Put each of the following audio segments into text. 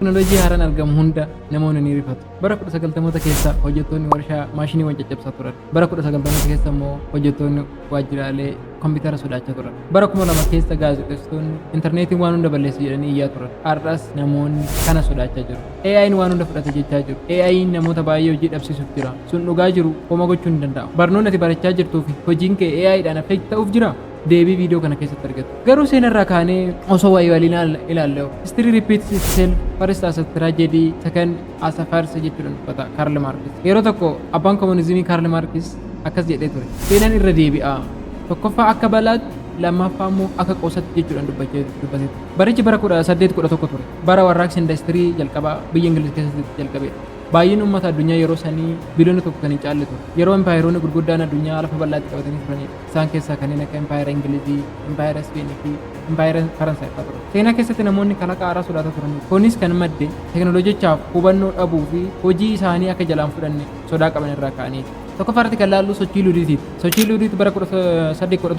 Teknooloojii haaraan argamu hunda namoonni ni rifatu. Bara 1990 keessa hojjettoonni warshaa maashiniiwwan caccabsaa turan. Bara 1990 keessa immoo hojjettoonni waajjiraalee kompiitara sodaachaa turan. Bara 2000 keessa gaazexeessitoonni intarneetiin waan hunda balleessi jedhanii iyyaa turan. Har'as namoonni kana sodaachaa jiru. AI'n waan hunda fudhate jechaa jiru. AI'n namoota baay'ee hojii dhabsiisuuf jira. Sun dhugaa jiru homa gochuu hin danda'amu. Barnoonni ati barachaa jirtuu fi hojiin kee AI'dhaan affeekti ta'uuf jira. Deebii viidiyoo kana keessatti argatu. Garuu seenarraa kaanee osoo waayee waliin ilaallee history repeats itself first as a tragedy second as a farce jechuudhaan dubbata Karl Marx. Yeroo tokko abbaan koomunizimii Karl Marx akkas jedhee ture. Seenaan irra deebi'a. Tokkoffaa akka balaatti lammaffaa immoo akka qoosatti jechuudhaan dubbate. Barichi bara 1811 ture. Bara warraaqsi industirii jalqabaa biyya Ingiliz keessatti jalqabedha. Baay'een uummata addunyaa yeroo sanii biliyoona tokko kan hin caalle ture. Yeroo empaayeroonni gurguddaan addunyaa lafa bal'aatti qabatanii turanidha. Isaan keessaa kanneen akka empaayera Ingilizii, empaayera Ispeenii fi empaayera Faransaay fa'aa ture. Seenaa keessatti namoonni kalaqa haaraa sodaata turani. Kunis kan madde teknooloojichaaf hubannoo dhabuu fi hojii isaanii akka jalaan fudhanne sodaa qaban irraa ka'aniiti. Tokkoffaa irratti kan laallu sochii luudiitiiti. Sochii luudiitii bara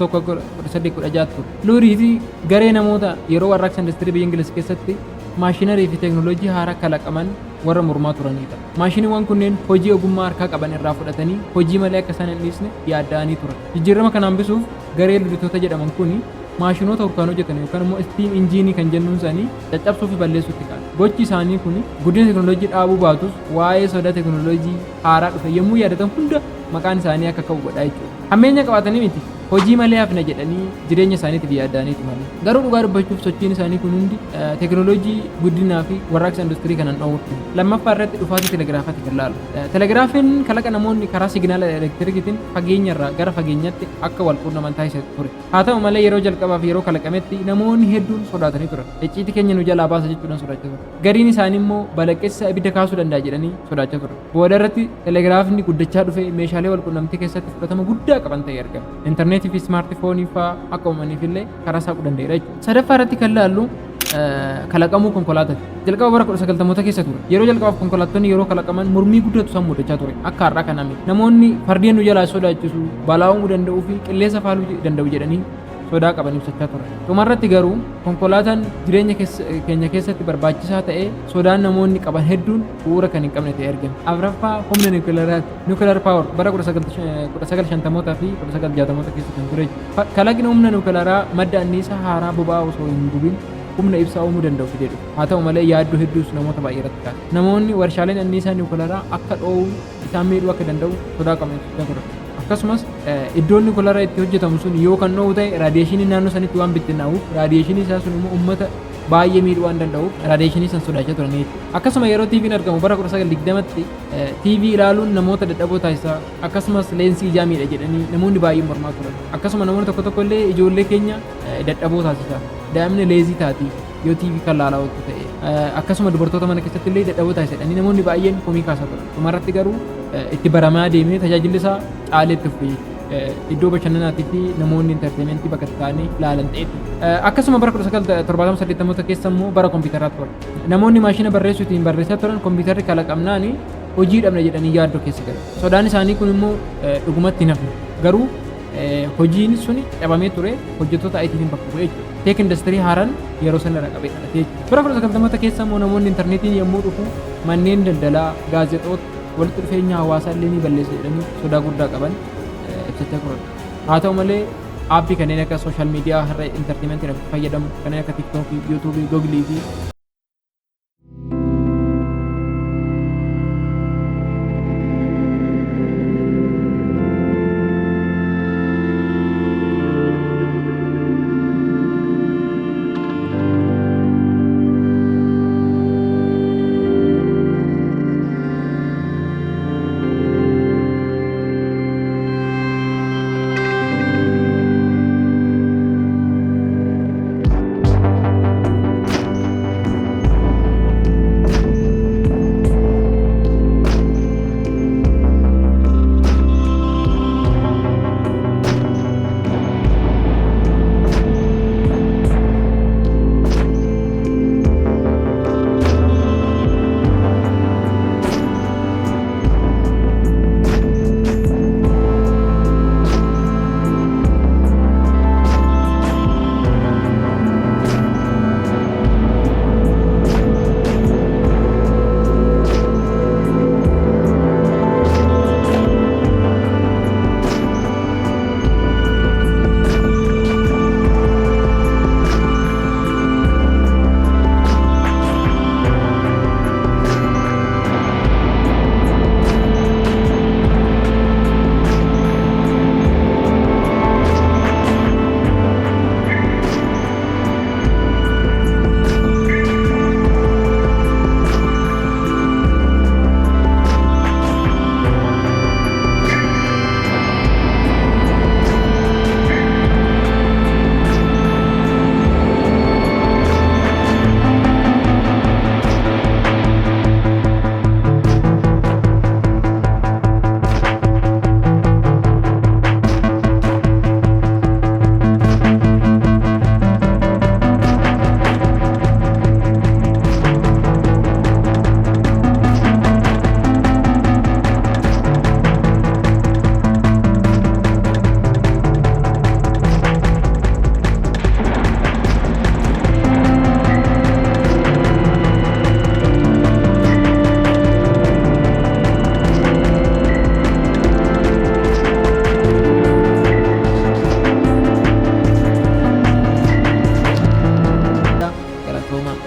1816 ture. Luudiitii garee namoota yeroo warraaqsa industirii biyya Ingiliz keessatti maashinarii fi teknooloojii haaraa kalaqaman warra mormaa turanidha. Maashiniiwwan kunneen hojii ogummaa harkaa qaban irraa fudhatanii hojii malee akka isaan hin dhiisne yaadda'anii turan. Jijjiirama kana hambisuuf garee luuditoota jedhaman kuni maashinoota harkaan hojjetan yookaan immoo istiim injiinii kan jennuun isaanii caccabsuu fi balleessuutti ka'an. Gochi isaanii kuni guddina teknooloojii dhaabuu baatus waa'ee sodaa teknooloojii haaraa dhufe yommuu yaadatan hunda maqaan isaanii akka ka'u godhaa jechuudha. Hammeenya qabaatanii miti. Hojii malee hafna jedhanii jireenya isaaniitiif yaadda'aniiti malee. Garuu dhugaa dubbachuuf sochiin isaanii kun hundi teknooloojii guddinaa fi warraaqsa industirii kanaan dhoowwatu. Lammaffaa irratti dhufaatii telegiraafaati kan laalu. Telegiraafiin kalaqa namoonni karaa siginaala elektirikiitiin fageenyarraa gara fageenyaatti akka wal quunnaman taasisa ture. Haa ta'u malee yeroo jalqabaaf yeroo kalaqametti namoonni hedduun sodaatanii turan. Icciitii keenya nu jalaa baasa jechuudhaan sodaachaa turan. Gariin isaanii immoo balaqqeessa ibidda kaasuu danda'a jedhanii sodaachaa turan. Booda irratti telegiraafni guddachaa dhufe meeshaalee wal quunnamtii keessatti fudhatama guddaa qaban ta'ee argama. Intarneetii fi smaartifoonii fa'aa akka uumaniif illee karaa saaquu danda'eera jechuudha. Sadaffaa irratti kan laallu kalaqamuu konkolaataati. Jalqaba bara 1990 keessa ture. Yeroo jalqabaaf konkolaattonni yeroo kalaqaman mormii guddatu isaan mudachaa ture. Akka har'aa kana miti. Namoonni fardeen nu jalaa sodaachisu, balaa uumuu danda'uu fi qilleensa faaluu danda'u jedhanii sodaa qaban ibsachaa ture. Dhumarratti garuu konkolaataan jireenya keenya keessatti barbaachisaa ta'ee sodaan namoonni qaban hedduun bu'uura kan hin qabne ta'ee argame. Afuraffaa humna niwukilaaraati. Niwukilaar paawar bara 1950 fi 1960 keessa kan ture. Kalaqni humna niwukilaaraa madda anniisaa haaraa boba'aa osoo hin gubin humna ibsaa uumuu danda'u fidee dhufe. Haa ta'u malee yaaddoo hedduus namoota baay'ee irratti kaase. Namoonni warshaaleen anniisaa niwukilaaraa akka dhoowwu isaan miidhuu akka danda'u sodaa qaban ibsachaa ture. Akkasumas iddoon niwukilaaraa itti hojjetamu sun yoo kan dhoowwu ta'e raadiyeeshinii naannoo sanitti waan bittinnaa'uuf raadiyeeshinii isaa sun immoo uummata baay'ee miidhuu waan danda'uuf raadiyeeshinii san sodaachaa turaniiti. Akkasuma yeroo TV'n argamu bara 1920tti TV ilaaluun namoota dadhaboo taasisa. Akkasumas leensii ijaa miidha jedhanii namoonni baay'ee mormaa turan. Akkasuma namoonni tokko tokko illee ijoollee keenya dadhaboo taasisa. Daa'imni leezii taati yoo TV kan laalaa ooltu ta'e. Akkasuma dubartoota mana keessatti illee dadhaboo taasisa jedhanii namoonni baay'een komii kaasaa turan. Dhumarratti garuu itti baramaa deemee tajaajilli isaa caalee itti fufe. Iddoo bashannanaatii fi namoonni intarteementii bakka ta'anii ilaalan ta'etti. Akkasuma bara 1970 keessa immoo bara kompiitaraa ture. Namoonni maashina barreessuutiin barreessaa turan kompiitarri kalaqamnaani hojii dhabna jedhanii yaaddoo keessa galu. Sodaan isaanii kun immoo dhugumatti hin hafne. Garuu hojiin suni dhabamee ture hojjettoota ITtiin bakka bu'ee jechuudha. Teek industirii haaraan yeroo sana irra qabee dhalatee jechuudha. Bara 1990 keessa immoo namoonni intarneetiin yommuu dhufu manneen daldalaa, gaazexoota, walitti dhufeenya hawaasaa illee ni balleessa jedhanii sodaa guddaa qaban ibsachaa turan. Haa ta'u malee aappii kanneen akka sooshaal miidiyaa har'a intarteementiin fayyadamu kanneen akka tiktookii, yuutuubii, googilii fi